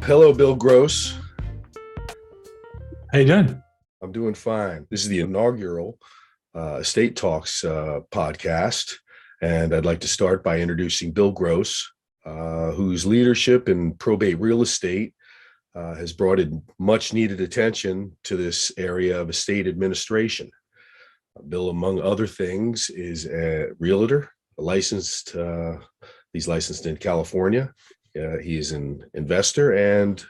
Hello, Bill Gross. How you doing? I'm doing fine. This is the inaugural Estate Talks podcast, and I'd like to start by introducing Bill Gross, whose leadership in probate real estate has brought in much needed attention to this area of estate administration. Bill, among other things, is a realtor, he's licensed in California. He is an investor, and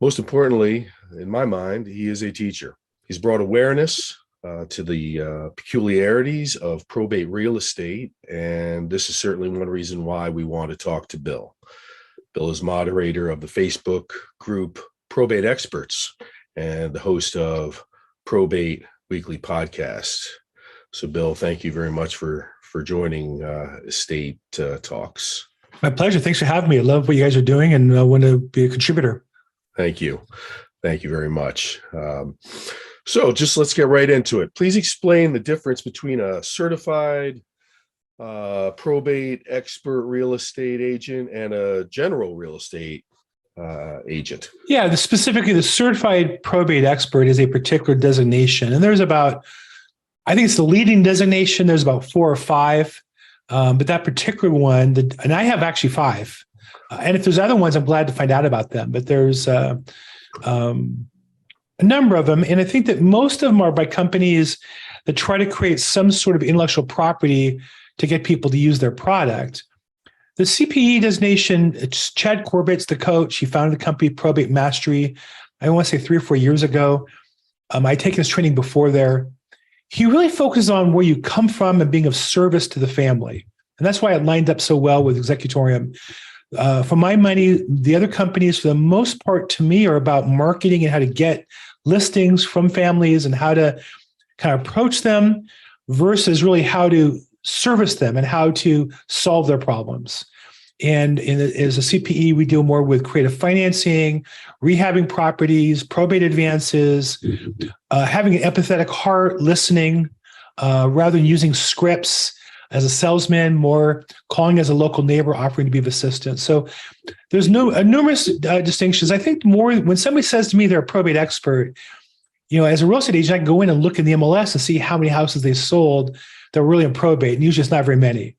most importantly, in my mind, he is a teacher. He's brought awareness to the peculiarities of probate real estate, and this is certainly one reason why we want to talk to Bill. Bill is moderator of the Facebook group Probate Experts and the host of Probate Weekly Podcast. So, Bill, thank you very much for joining Estate Talks. My pleasure. Thanks for having me. I love what you guys are doing and I want to be a contributor. Thank you. Thank you very much. So just let's get right into it. Please explain the difference between a certified probate expert real estate agent and a general real estate agent. Yeah, specifically the certified probate expert is a particular designation. And there's I think it's the leading designation. There's about 4 or 5. But that particular one, and I have actually 5. And if there's other ones, I'm glad to find out about them. But there's a number of them. And I think that most of them are by companies that try to create some sort of intellectual property to get people to use their product. The CPE designation, it's Chad Corbett's the coach. He founded the company Probate Mastery, I want to say 3 or 4 years ago. I'd taken his training before there. He really focuses on where you come from and being of service to the family. And that's why it lined up so well with Executorium. For my money, the other companies, for the most part, to me, are about marketing and how to get listings from families and how to kind of approach them versus really how to service them and how to solve their problems. And as a CPE, we deal more with creative financing, rehabbing properties, probate advances, having an empathetic heart, listening, rather than using scripts as a salesman, more calling as a local neighbor, offering to be of assistance. So there's numerous distinctions. I think more when somebody says to me they're a probate expert, as a real estate agent, I can go in and look in the MLS and see how many houses they sold that were really in probate, and usually it's not very many.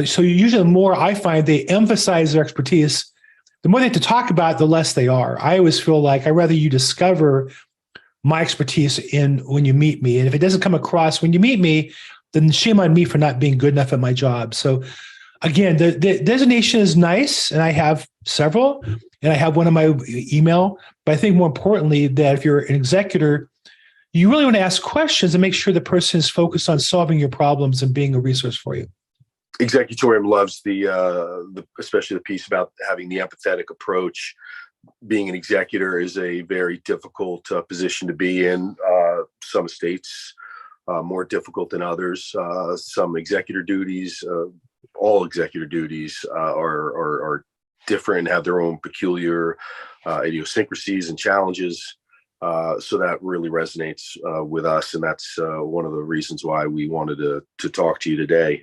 So usually the more I find they emphasize their expertise, the more they have to talk about it, the less they are. I always feel like I'd rather you discover my expertise when you meet me. And if it doesn't come across when you meet me, then shame on me for not being good enough at my job. So again, the designation is nice, and I have several, and I have one on my email. But I think more importantly, that if you're an executor, you really want to ask questions and make sure the person is focused on solving your problems and being a resource for you. Executorium loves the especially the piece about having the empathetic approach. Being an executor is a very difficult position to be in. Some estates more difficult than others. Some executor duties, all executor duties are different and have their own peculiar idiosyncrasies and challenges. So that really resonates with us, and that's one of the reasons why we wanted to talk to you today.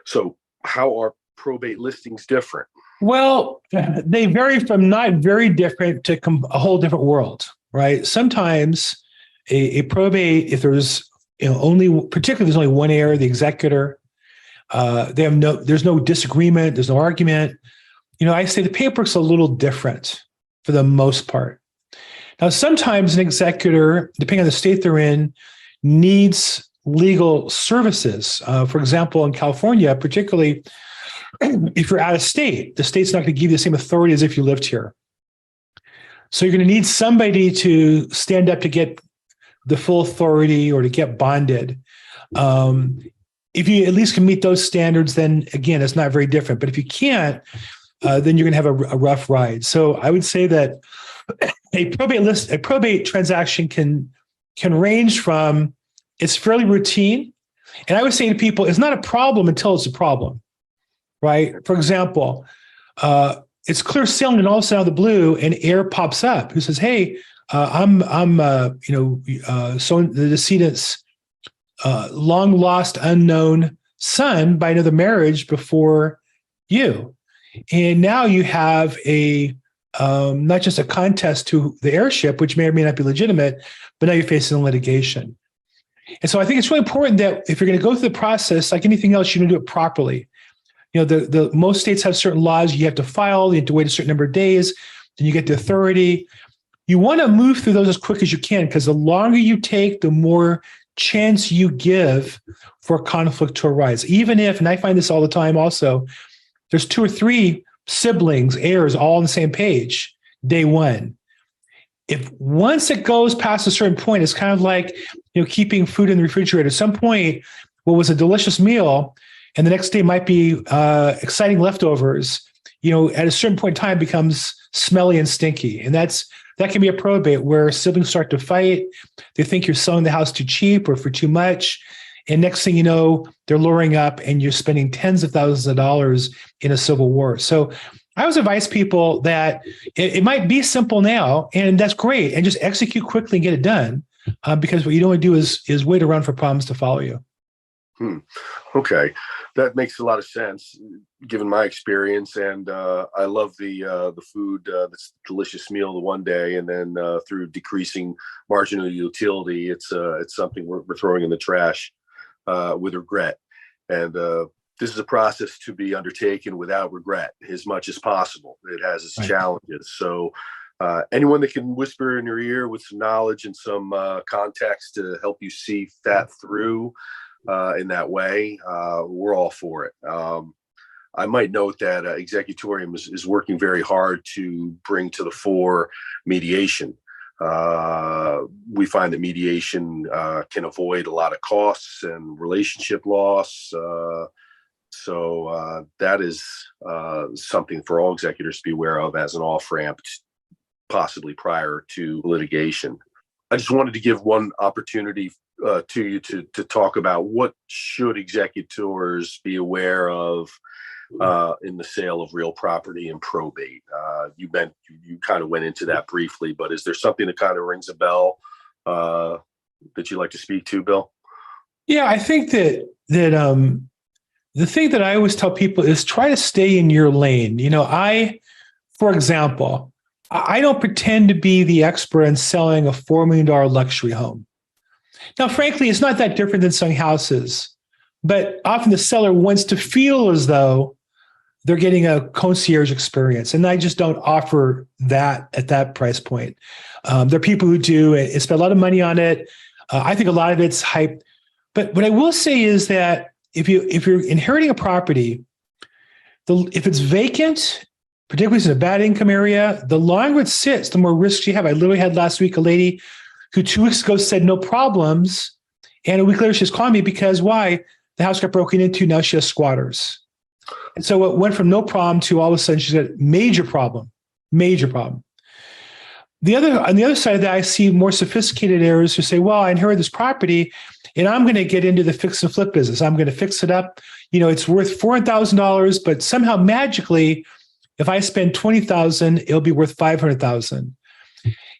So how are probate listings different? Well, they vary from not very different to a whole different world, right? Sometimes a probate, if there's particularly there's only one heir, the executor, there's no disagreement, there's no argument. I say the paperwork's a little different for the most part. Now, sometimes an executor, depending on the state they're in, needs legal services. For example, in California, particularly if you're out of state, the state's not going to give you the same authority as if you lived here. So you're going to need somebody to stand up to get the full authority or to get bonded. If you at least can meet those standards, then again, it's not very different. But if you can't, then you're going to have a rough ride. So I would say that a probate transaction can range from, it's fairly routine. And I would say to people, it's not a problem until it's a problem, right? For example, it's clear sailing, and all of a sudden out of the blue, an heir pops up who says, "Hey, I'm so the decedent's long lost, unknown son by another marriage before you." And now you have a not just a contest to the heirship, which may or may not be legitimate, but now you're facing litigation. And so I think it's really important that if you're going to go through the process, like anything else, you're going to do it properly. You know, the most states have certain laws. You have to file, you have to wait a certain number of days, then you get the authority. You want to move through those as quick as you can, because the longer you take, the more chance you give for conflict to arise. Even if, and I find this all the time also, there's 2 or 3 siblings, heirs, all on the same page, day one. If once it goes past a certain point, it's kind of like, you know, keeping food in the refrigerator. At some point, what was a delicious meal, and the next day might be exciting leftovers, you know, at a certain point in time becomes smelly and stinky. And that can be a probate where siblings start to fight. They think you're selling the house too cheap or for too much. And next thing you know, they're luring up and you're spending tens of thousands of dollars in a civil war. So I always advise people that it might be simple now, and that's great, and just execute quickly and get it done, because what you don't want to do is wait around for problems to follow you. Okay, that makes a lot of sense, given my experience. And I love the food, this delicious meal the one day, and then through decreasing marginal utility, it's something we're throwing in the trash with regret. And this is a process to be undertaken without regret as much as possible. It has its challenges. So anyone that can whisper in your ear with some knowledge and some context to help you see that through in that way, we're all for it. I might note that Executorium is working very hard to bring to the fore mediation. We find that mediation can avoid a lot of costs and relationship loss. So that is something for all executors to be aware of as an off-ramp, possibly prior to litigation. I just wanted to give one opportunity to you to talk about what should executors be aware of in the sale of real property and probate. You kind of went into that briefly, but is there something that kind of rings a bell that you'd like to speak to, Bill? Yeah, I think that the thing that I always tell people is try to stay in your lane. You know, for example, I don't pretend to be the expert in selling a $4 million luxury home. Now, frankly, it's not that different than selling houses, but often the seller wants to feel as though they're getting a concierge experience. And I just don't offer that at that price point. There are people who do and spend a lot of money on it. I think a lot of it's hype. But what I will say is that if you're inheriting a property, if it's vacant, particularly if it's in a bad income area, the longer it sits, the more risks you have. I literally had last week a lady who 2 weeks ago said no problems, and a week later she's calling me because why? The house got broken into. Now she has squatters. And so it went from no problem to all of a sudden she's got a major problem. On the other side of that, I see more sophisticated heirs who say, well, I inherited this property and I'm going to get into the fix and flip business. I'm going to fix it up. You know, it's worth $400,000, but somehow magically, if I spend $20,000, it'll be worth $500,000.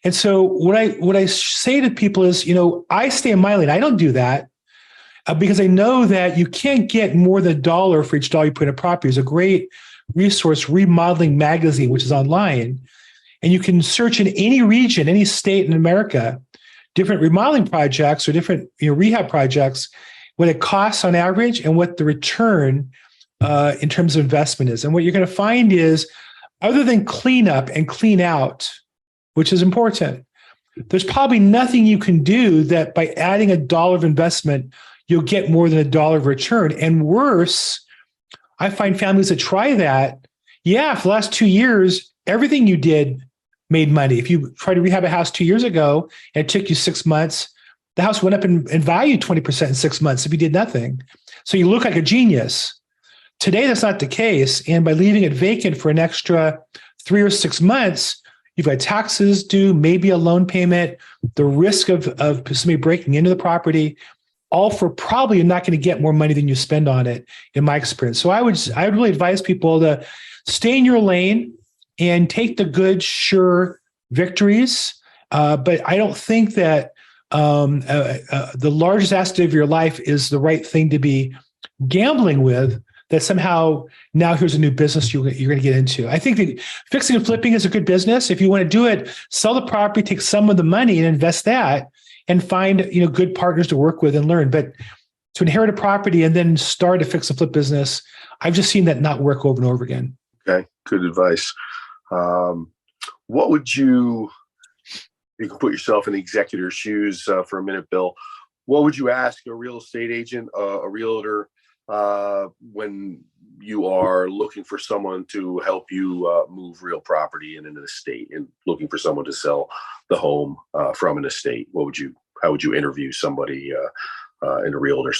And so what I say to people is, you know, I stay in my lane. I don't do that because I know that you can't get more than $1 for each dollar you put in a property. There's a great resource, Remodeling Magazine, which is online. And you can search in any region, any state in America, different remodeling projects or different rehab projects, what it costs on average and what the return in terms of investment is. And what you're going to find is, other than clean up and clean out, which is important, there's probably nothing you can do that by adding $1 of investment, you'll get more than $1 of return. And worse, I find families that try that, for the last 2 years, everything you did made money. If you tried to rehab a house 2 years ago and it took you 6 months, the house went up in value 20% in 6 months if you did nothing. So you look like a genius. Today, that's not the case. And by leaving it vacant for an extra 3 or 6 months, you've got taxes due, maybe a loan payment, the risk of somebody breaking into the property, all for probably you're not going to get more money than you spend on it, in my experience. So I would really advise people to stay in your lane and take the good, sure victories. But I don't think that the largest asset of your life is the right thing to be gambling with. that somehow now here's a new business you're going to get into. I think that fixing and flipping is a good business. If you want to do it, sell the property, take some of the money and invest that, and find good partners to work with and learn. But to inherit a property and then start a fix and flip business, I've just seen that not work over and over again. Okay, good advice. What would you can put yourself in the executor's shoes for a minute, Bill. What would you ask a real estate agent, a realtor, when you are looking for someone to help you move real property in an estate and looking for someone to sell the home from an estate? How would you interview somebody in a realtor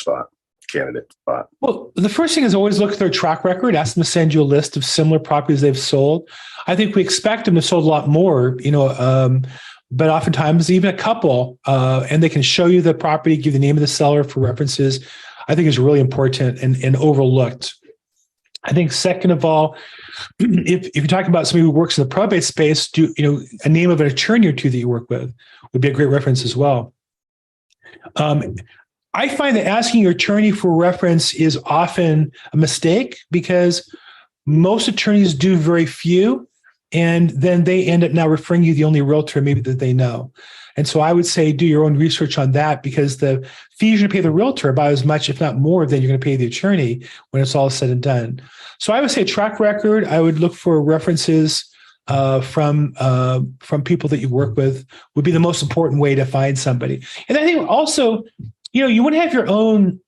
candidate spot? Well, the first thing is always look at their track record. Ask them to send you a list of similar properties they've sold. I think we expect them to sold a lot more, but oftentimes even a couple, and they can show you the property, give the name of the seller for references, I think is really important and overlooked. I think second of all, if you're talking about somebody who works in the probate space, a name of an attorney or two that you work with would be a great reference as well. I find that asking your attorney for reference is often a mistake because most attorneys do very few, and then they end up now referring you the only realtor maybe that they know. And so I would say do your own research on that, because the fees you're going to pay the realtor about as much, if not more, than you're going to pay the attorney when it's all said and done. So I would say track record. I would look for references from people that you work with would be the most important way to find somebody. And I think also, you want to have your own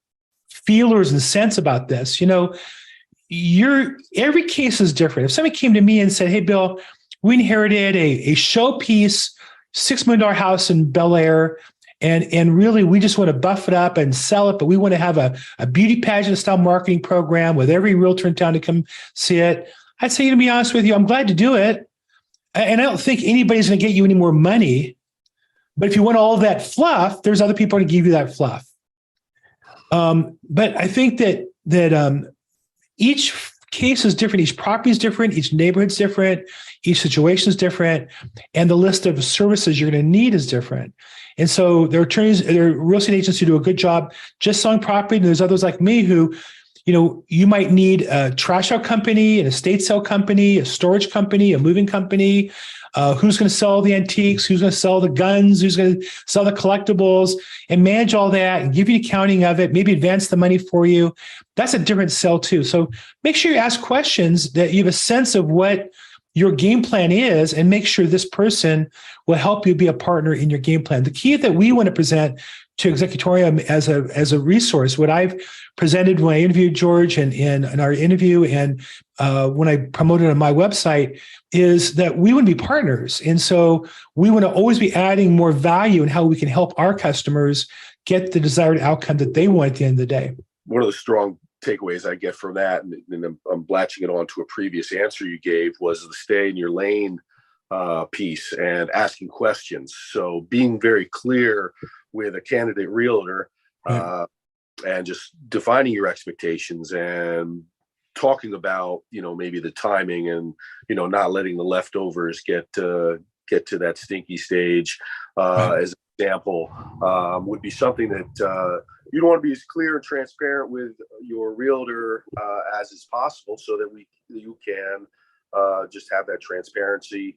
feelers and sense about this. Every case is different. If somebody came to me and said, "Hey, Bill, we inherited a showpiece $6 million house in Bel Air, and really we just want to buff it up and sell it, but we want to have a beauty pageant style marketing program with every realtor in town to come see it," I'd say, to be honest with you, I'm glad to do it. And I don't think anybody's going to get you any more money. But if you want all that fluff, there's other people to give you that fluff. But I think that each case is different, each property is different, each neighborhood's different, each situation is different, and the list of services you're going to need is different. And so there are real estate agents who do a good job just selling property, and there's others like me who, you might need a trash out company, an estate sale company, a storage company, a moving company. Who's going to sell the antiques? Who's going to sell the guns? Who's going to sell the collectibles? And manage all that and give you an accounting of it, maybe advance the money for you. That's a different sell too. So make sure you ask questions, that you have a sense of what your game plan is, and make sure this person will help you be a partner in your game plan. The key that we want to present to Executorium as a resource, what I've presented when I interviewed George and in our interview and when I promoted on my website, is that we want to be partners. And so we want to always be adding more value in how we can help our customers get the desired outcome that they want at the end of the day. One of the strong takeaways I get from that, and I'm latching it on to a previous answer you gave, was the stay in your lane piece and asking questions. So being very clear with a candidate realtor and just defining your expectations and talking about, maybe the timing and, not letting the leftovers get to that stinky stage as an example would be something that you'd want to be as clear and transparent with your realtor as is possible, so that you can just have that transparency,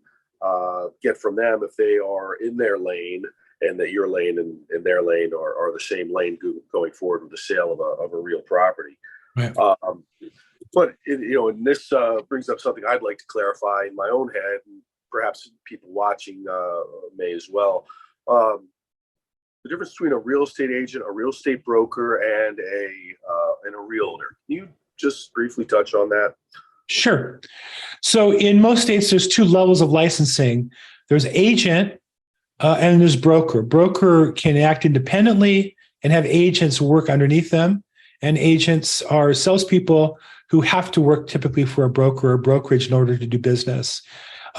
get from them if they are in their lane, and that your lane and their lane are the same lane going forward with the sale of a real property. Right. But and this brings up something I'd like to clarify in my own head, and perhaps people watching may as well. The difference between a real estate agent, a real estate broker, and a realtor. Can you just briefly touch on that? Sure. So in most states, there's two levels of licensing. There's agent and there's broker. Broker can act independently and have agents work underneath them. And agents are salespeople who have to work typically for a broker or brokerage in order to do business.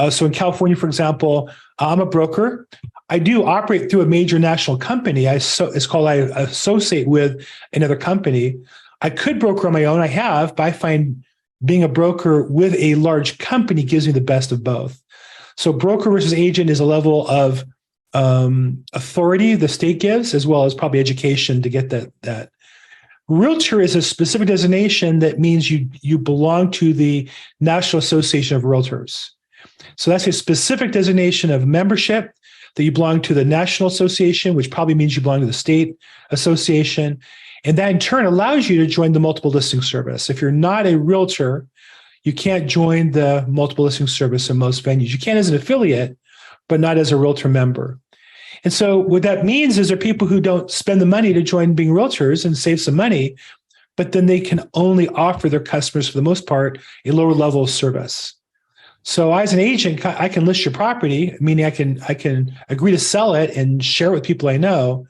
So in California, for example, I'm a broker. I do operate through a major national company. It's called I associate with another company. I could broker on my own. I have, but I find being a broker with a large company gives me the best of both. So broker versus agent is a level of authority the state gives, as well as probably education to get that. Realtor is a specific designation that means you belong to the National Association of Realtors. So that's a specific designation of membership that you belong to the National Association, which probably means you belong to the state association. And that in turn allows you to join the multiple listing service. If you're not a realtor, you can't join the multiple listing service in most venues. You can as an affiliate, but not as a realtor member. And so what that means is there are people who don't spend the money to join being realtors and save some money, but then they can only offer their customers, for the most part, a lower level of service. So as an agent, I can list your property, meaning I can agree to sell it and share it with people I know,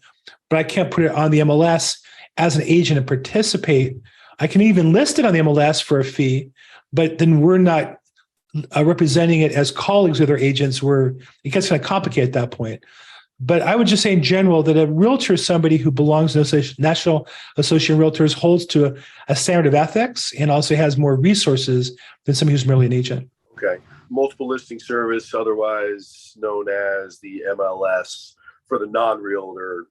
but I can't put it on the MLS as an agent and participate. I can even list it on the MLS for a fee, but then we're not representing it as colleagues with other agents. It gets kind of complicated at that point. But I would just say in general that a realtor is somebody who belongs to the National Association of Realtors, holds to a standard of ethics, and also has more resources than somebody who's merely an agent. Okay. Multiple listing service, otherwise known as the MLS for the non-realtor.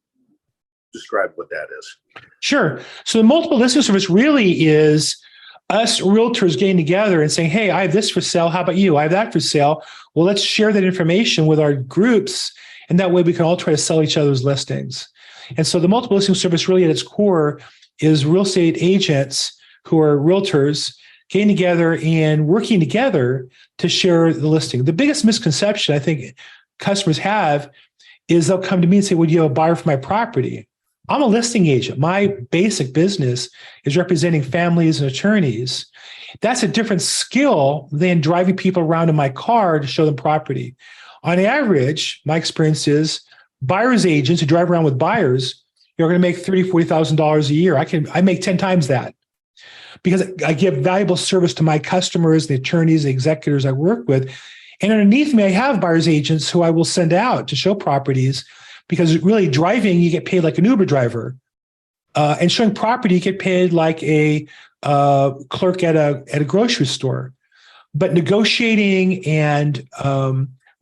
Describe what that is. Sure. So the multiple listing service really is us realtors getting together and saying, hey, I have this for sale. How about you? I have that for sale. Well, let's share that information with our groups. And that way we can all try to sell each other's listings. And so the multiple listing service really at its core is real estate agents who are realtors getting together and working together to share the listing. The biggest misconception I think customers have is they'll come to me and say, would you have a buyer for my property? I'm a listing agent. My basic business is representing families and attorneys. That's a different skill than driving people around in my car to show them property. On average, my experience is buyer's agents who drive around with buyers, you're going to make $30,000, $40,000 a year. I make 10 times that because I give valuable service to my customers, the attorneys, the executors I work with. And underneath me, I have buyer's agents who I will send out to show properties, because really driving, you get paid like an Uber driver. And showing property, you get paid like a clerk at a grocery store. But negotiating and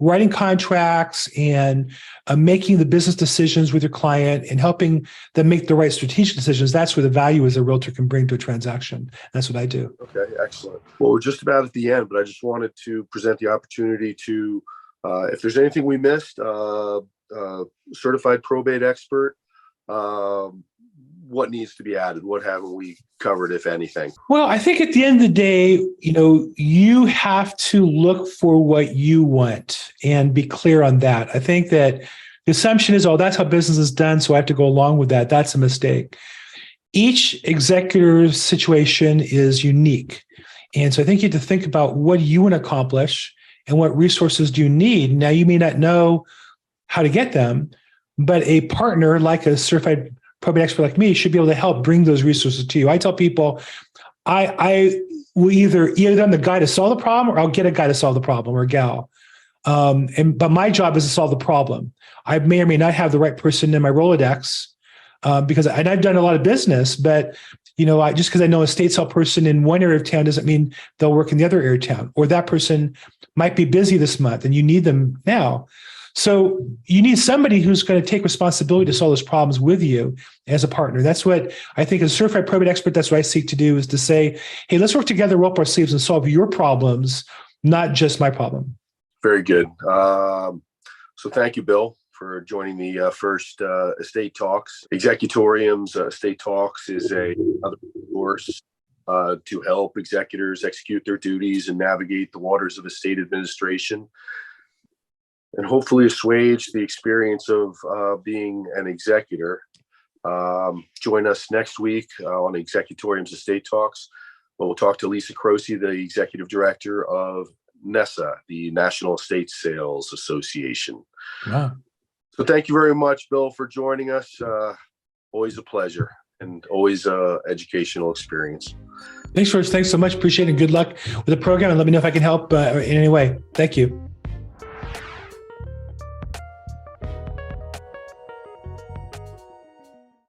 writing contracts and making the business decisions with your client and helping them make the right strategic decisions, that's where the value as a realtor can bring to a transaction. That's what I do. Okay, excellent. Well, we're just about at the end, but I just wanted to present the opportunity to, if there's anything we missed, Certified Probate Expert, what needs to be added? What haven't we covered, if anything? Well, I think at the end of the day, you have to look for what you want and be clear on that. I think that the assumption is, oh, that's how business is done, so I have to go along with that. That's a mistake. Each executor's situation is unique. And so I think you have to think about what you want to accomplish and what resources do you need. Now, you may not know how to get them, but a partner like a certified probate expert like me should be able to help bring those resources to you. I tell people, I will either I'm the guy to solve the problem, or I'll get a guy to solve the problem, or a gal. But my job is to solve the problem. I may or may not have the right person in my Rolodex because I've done a lot of business, but just because I know a estate sale person in one area of town doesn't mean they'll work in the other area of town, or that person might be busy this month and you need them now. So you need somebody who's going to take responsibility to solve those problems with you as a partner. That's what I think as a certified probate expert, that's what I seek to do, is to say, hey, let's work together, roll up our sleeves and solve your problems, not just my problem. Very good. So thank you, Bill, for joining the first Estate Talks. Executorium's Estate Talks is another resource to help executors execute their duties and navigate the waters of estate administration, and hopefully assuage the experience of being an executor. Join us next week on Executorium's Estate Talks, where we'll talk to Lisa Croce, the Executive Director of NESA, the National Estate Sales Association. Wow. So thank you very much, Bill, for joining us. Always a pleasure and always an educational experience. Thanks so much. Appreciate it. Good luck with the program, and let me know if I can help in any way. Thank you.